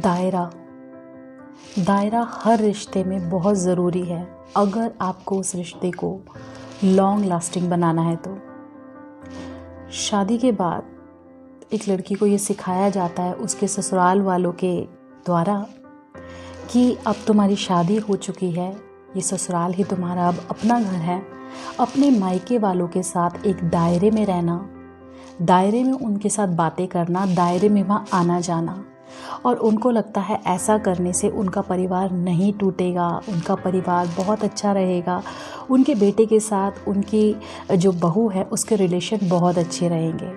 दायरा दायरा हर रिश्ते में बहुत ज़रूरी है अगर आपको उस रिश्ते को लॉन्ग लास्टिंग बनाना है तो। शादी के बाद एक लड़की को ये सिखाया जाता है उसके ससुराल वालों के द्वारा कि अब तुम्हारी शादी हो चुकी है, ये ससुराल ही तुम्हारा अब अपना घर है। अपने मायके वालों के साथ एक दायरे में रहना, दायरे में उनके साथ बातें करना, दायरे में वहाँ आना जाना। और उनको लगता है ऐसा करने से उनका परिवार नहीं टूटेगा, उनका परिवार बहुत अच्छा रहेगा, उनके बेटे के साथ उनकी जो बहू है उसके रिलेशन बहुत अच्छे रहेंगे।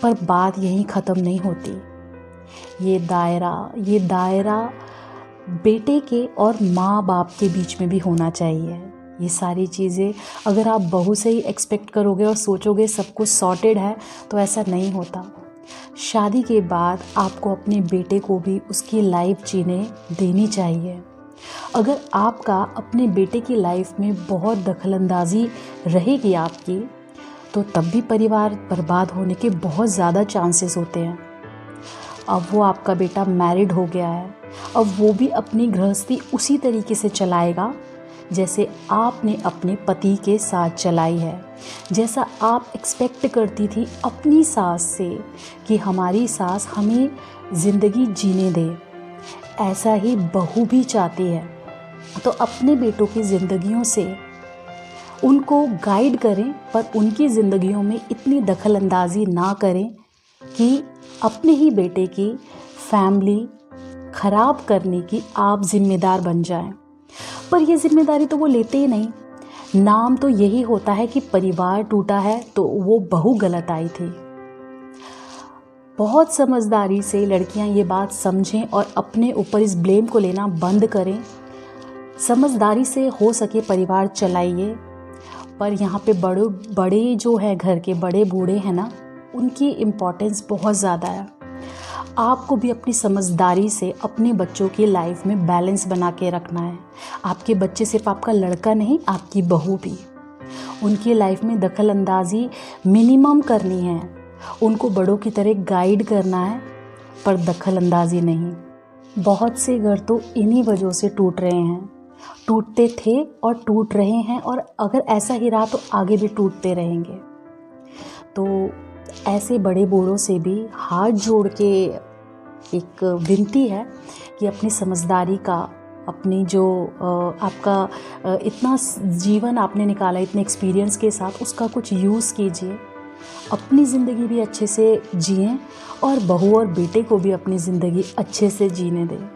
पर बात यहीं ख़त्म नहीं होती। ये दायरा बेटे के और माँ बाप के बीच में भी होना चाहिए। ये सारी चीज़ें अगर आप बहू से ही एक्सपेक्ट करोगे और सोचोगे सब कुछ सॉर्टेड है तो ऐसा नहीं होता। शादी के बाद आपको अपने बेटे को भी उसकी लाइफ जीने देनी चाहिए। अगर आपका अपने बेटे की लाइफ में बहुत दखलंदाजी रहेगी आपकी, तो तब भी परिवार बर्बाद होने के बहुत ज़्यादा चांसेस होते हैं। अब वो आपका बेटा मैरिड हो गया है, अब वो भी अपनी गृहस्थी उसी तरीके से चलाएगा जैसे आपने अपने पति के साथ चलाई है, जैसा आप एक्सपेक्ट करती थी अपनी सास से कि हमारी सास हमें ज़िंदगी जीने दे, ऐसा ही बहू भी चाहती है। तो अपने बेटों की ज़िंदगियों से उनको गाइड करें, पर उनकी ज़िंदगियों में इतनी दखलंदाजी ना करें कि अपने ही बेटे की फैमिली ख़राब करने की आप ज़िम्मेदार बन जाएं। पर ये ज़िम्मेदारी तो वो लेते ही नहीं। नाम तो यही होता है कि परिवार टूटा है तो वो बहू गलत आई थी। बहुत समझदारी से लड़कियां ये बात समझें और अपने ऊपर इस ब्लेम को लेना बंद करें। समझदारी से हो सके परिवार चलाइए, पर यहाँ पे बड़े जो है घर के बड़े बूढ़े हैं ना, उनकी इम्पोर्टेंस बहुत ज़्यादा है। आपको भी अपनी समझदारी से अपने बच्चों की लाइफ में बैलेंस बना के रखना है। आपके बच्चे सिर्फ आपका लड़का नहीं, आपकी बहू भी। उनकी लाइफ में दखल अंदाजी मिनिमम करनी है, उनको बड़ों की तरह गाइड करना है, पर दखल अंदाजी नहीं। बहुत से घर तो इन्हीं वजहों से टूट रहे हैं, टूटते थे और टूट रहे हैं, और अगर ऐसा ही रहा तो आगे भी टूटते रहेंगे। तो ऐसे बड़े बूढ़ों से भी हाथ जोड़ के एक विनती है कि अपनी समझदारी का, अपनी जो आपका इतना जीवन आपने निकाला इतने एक्सपीरियंस के साथ, उसका कुछ यूज़ कीजिए। अपनी ज़िंदगी भी अच्छे से जिएं और बहू और बेटे को भी अपनी ज़िंदगी अच्छे से जीने दें।